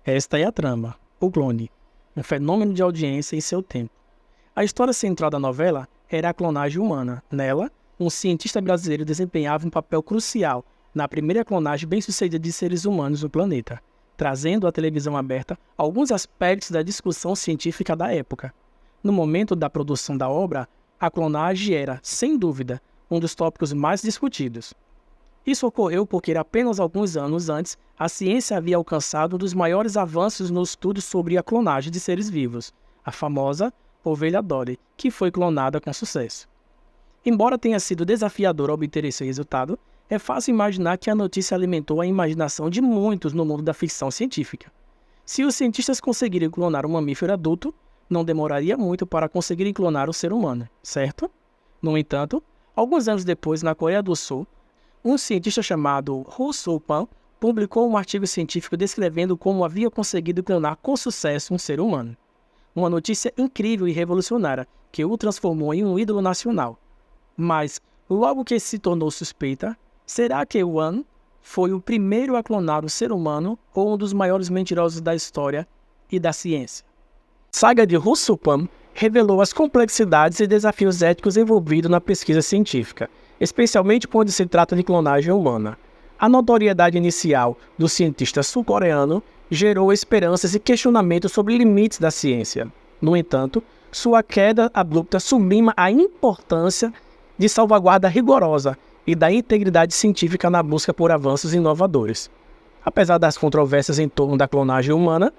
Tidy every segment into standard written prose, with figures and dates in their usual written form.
Esta é a trama, o clone, um fenômeno de audiência em seu tempo. A história central da novela era a clonagem humana. Nela, um cientista brasileiro desempenhava um papel crucial na primeira clonagem bem-sucedida de seres humanos no planeta, trazendo à televisão aberta alguns aspectos da discussão científica da época. No momento da produção da obra, a clonagem era, sem dúvida, um dos tópicos mais discutidos. Isso ocorreu porque apenas alguns anos antes, a ciência havia alcançado um dos maiores avanços no estudo sobre a clonagem de seres vivos, a famosa ovelha Dolly, que foi clonada com sucesso. Embora tenha sido desafiador obter esse resultado, é fácil imaginar que a notícia alimentou a imaginação de muitos no mundo da ficção científica. Se os cientistas conseguirem clonar um mamífero adulto, não demoraria muito para conseguirem clonar um ser humano, certo? No entanto, alguns anos depois, na Coreia do Sul, um cientista chamado Ho Soo-pan publicou um artigo científico descrevendo como havia conseguido clonar com sucesso um ser humano. Uma notícia incrível e revolucionária que o transformou em um ídolo nacional. Mas, logo que se tornou suspeita, será que Wan foi o primeiro a clonar um ser humano ou um dos maiores mentirosos da história e da ciência? A saga de Ho Soo-pan revelou as complexidades e desafios éticos envolvidos na pesquisa científica, especialmente quando se trata de clonagem humana. A notoriedade inicial do cientista sul-coreano gerou esperanças e questionamentos sobre limites da ciência. No entanto, sua queda abrupta sublima a importância de salvaguarda rigorosa e da integridade científica na busca por avanços inovadores. Apesar das controvérsias em torno da clonagem humana,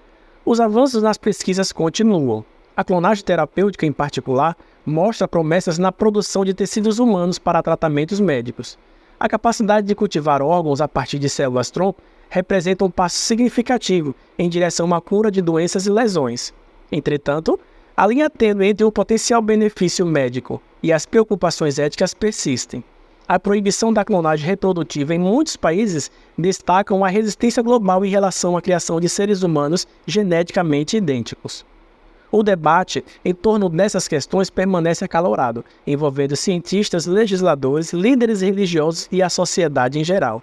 os avanços nas pesquisas continuam. A clonagem terapêutica, em particular, mostra promessas na produção de tecidos humanos para tratamentos médicos. A capacidade de cultivar órgãos a partir de células-tronco representa um passo significativo em direção à cura de doenças e lesões. Entretanto, a linha tênue entre o potencial benefício médico e as preocupações éticas persistem. A proibição da clonagem reprodutiva em muitos países destaca a resistência global em relação à criação de seres humanos geneticamente idênticos. O debate em torno dessas questões permanece acalorado, envolvendo cientistas, legisladores, líderes religiosos e a sociedade em geral.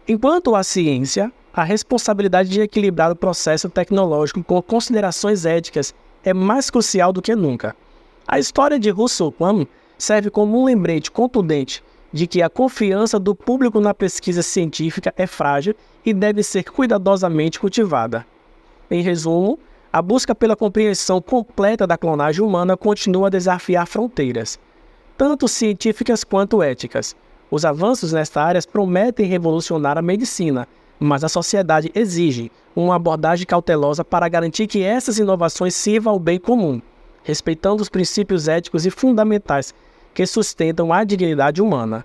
Enquanto a ciência, a responsabilidade de equilibrar o processo tecnológico com considerações éticas é mais crucial do que nunca. A história de Ho Soo-pan serve como um lembrete contundente de que a confiança do público na pesquisa científica é frágil e deve ser cuidadosamente cultivada. Em resumo, a busca pela compreensão completa da clonagem humana continua a desafiar fronteiras, tanto científicas quanto éticas. Os avanços nesta área prometem revolucionar a medicina, mas a sociedade exige uma abordagem cautelosa para garantir que essas inovações sirvam ao bem comum, respeitando os princípios éticos e fundamentais que sustentam a dignidade humana.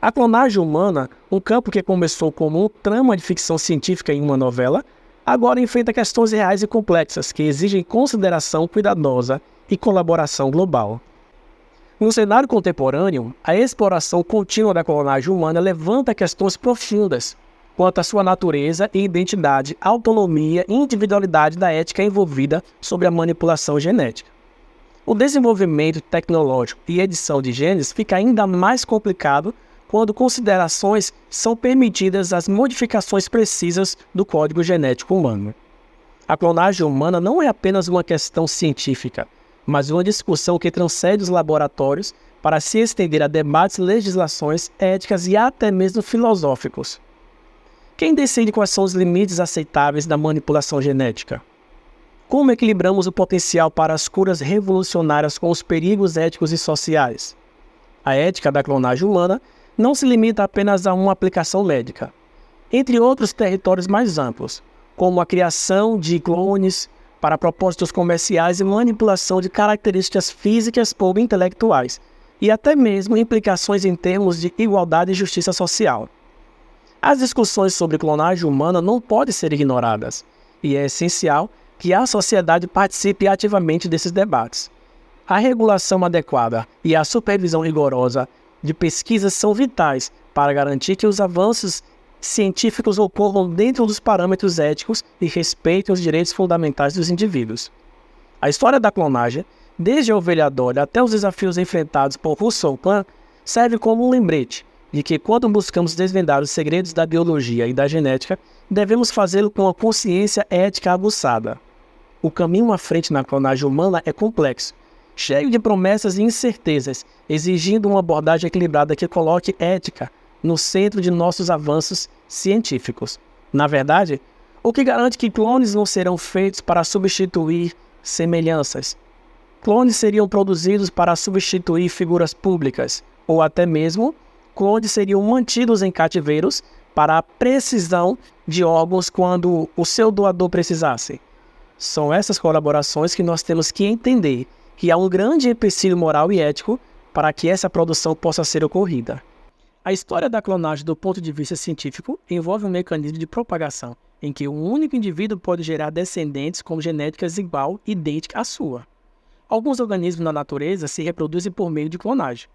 A clonagem humana, um campo que começou como um trama de ficção científica em uma novela, agora enfrenta questões reais e complexas que exigem consideração cuidadosa e colaboração global. No cenário contemporâneo, a exploração contínua da clonagem humana levanta questões profundas quanto à sua natureza e identidade, autonomia e individualidade da ética envolvida sobre a manipulação genética. O desenvolvimento tecnológico e edição de genes fica ainda mais complicado quando considerações são permitidas as modificações precisas do código genético humano. A clonagem humana não é apenas uma questão científica, mas uma discussão que transcende os laboratórios para se estender a debates, legislações, éticas e até mesmo filosóficos. Quem decide quais são os limites aceitáveis da manipulação genética? Como equilibramos o potencial para as curas revolucionárias com os perigos éticos e sociais? A ética da clonagem humana não se limita apenas a uma aplicação médica. Entre outros territórios mais amplos, como a criação de clones para propósitos comerciais e manipulação de características físicas ou intelectuais, e até mesmo implicações em termos de igualdade e justiça social. As discussões sobre clonagem humana não podem ser ignoradas, e é essencial que a sociedade participe ativamente desses debates. A regulação adequada e a supervisão rigorosa de pesquisas são vitais para garantir que os avanços científicos ocorram dentro dos parâmetros éticos e respeitem os direitos fundamentais dos indivíduos. A história da clonagem, desde a ovelha Dolly até os desafios enfrentados por Ho Soo-pan, serve como um lembrete de que quando buscamos desvendar os segredos da biologia e da genética, devemos fazê-lo com uma consciência ética aguçada. O caminho à frente na clonagem humana é complexo, cheio de promessas e incertezas, exigindo uma abordagem equilibrada que coloque ética no centro de nossos avanços científicos. Na verdade, o que garante que clones não serão feitos para substituir semelhanças? Clones seriam produzidos para substituir figuras públicas, ou até mesmo clones seriam mantidos em cativeiros para a precisão de órgãos quando o seu doador precisasse. São essas colaborações que nós temos que entender que há um grande empecilho moral e ético para que essa produção possa ser ocorrida. A história da clonagem do ponto de vista científico envolve um mecanismo de propagação, em que um único indivíduo pode gerar descendentes com genéticas igual e idêntica à sua. Alguns organismos na natureza se reproduzem por meio de clonagem.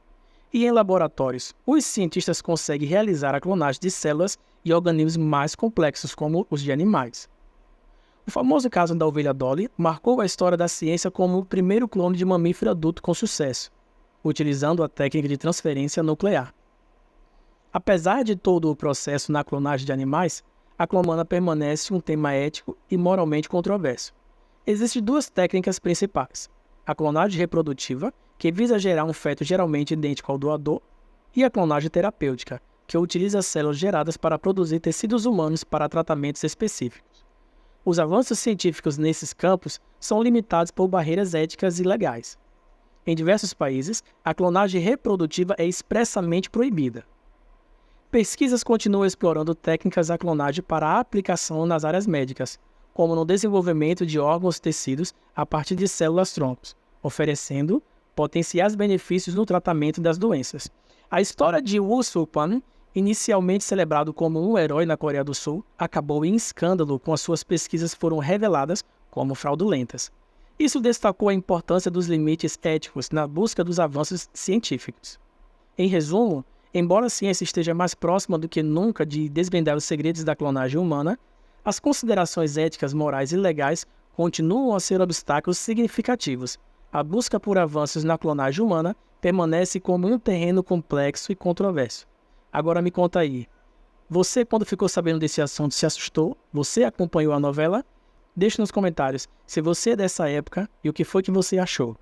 E em laboratórios, os cientistas conseguem realizar a clonagem de células e organismos mais complexos, como os de animais. O famoso caso da ovelha Dolly marcou a história da ciência como o primeiro clone de mamífero adulto com sucesso, utilizando a técnica de transferência nuclear. Apesar de todo o processo na clonagem de animais, a clonagem humana permanece um tema ético e moralmente controverso. Existem duas técnicas principais: a clonagem reprodutiva, que visa gerar um feto geralmente idêntico ao doador, e a clonagem terapêutica, que utiliza células geradas para produzir tecidos humanos para tratamentos específicos. Os avanços científicos nesses campos são limitados por barreiras éticas e legais. Em diversos países, a clonagem reprodutiva é expressamente proibida. Pesquisas continuam explorando técnicas da clonagem para a aplicação nas áreas médicas, como no desenvolvimento de órgãos e tecidos a partir de células-troncos, oferecendo potenciais benefícios no tratamento das doenças. A história de Woo Soo-pan, inicialmente celebrado como um herói na Coreia do Sul, acabou em escândalo quando suas pesquisas foram reveladas como fraudulentas. Isso destacou a importância dos limites éticos na busca dos avanços científicos. Em resumo, embora a ciência esteja mais próxima do que nunca de desvendar os segredos da clonagem humana, as considerações éticas, morais e legais continuam a ser obstáculos significativos. A busca por avanços na clonagem humana permanece como um terreno complexo e controverso. Agora me conta aí, você quando ficou sabendo desse assunto se assustou? Você acompanhou a novela? Deixe nos comentários se você é dessa época e o que foi que você achou.